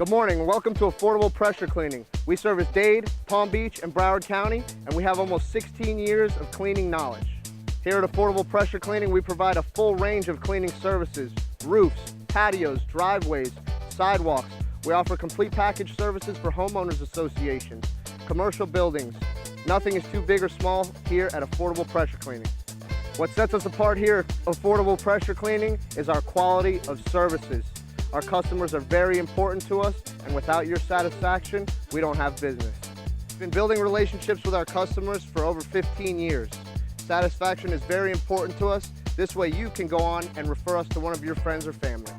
Good morning and welcome to Affordable Pressure Cleaning. We service Dade, Palm Beach, and Broward County, and we have almost 16 years of cleaning knowledge. Here at Affordable Pressure Cleaning, we provide a full range of cleaning services: roofs, patios, driveways, sidewalks. We offer complete package services for homeowners associations, commercial buildings. Nothing is too big or small here at Affordable Pressure Cleaning. What sets us apart here at Affordable Pressure Cleaning is our quality of services. Our customers are very important to us, and without your satisfaction, we don't have business. We've been building relationships with our customers for over 15 years. Satisfaction is very important to us. This way you can go on and refer us to one of your friends or family.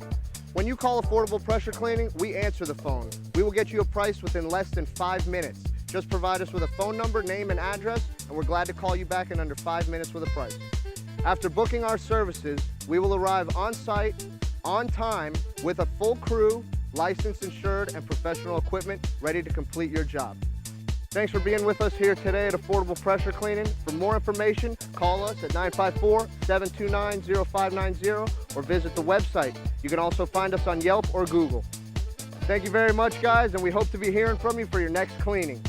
When you call Affordable Pressure Cleaning, we answer the phone. We will get you a price within less than 5 minutes. Just provide us with a phone number, name, and address, and we're glad to call you back in under 5 minutes with a price. After booking our services, we will arrive on site, on time, with a full crew, licensed, insured, and professional equipment ready to complete your job. Thanks for being with us here today at Affordable Pressure Cleaning. For more information, call us at 954-729-0590 or visit the website. You can also find us on Yelp or Google. Thank you very much, guys, and we hope to be hearing from you for your next cleaning.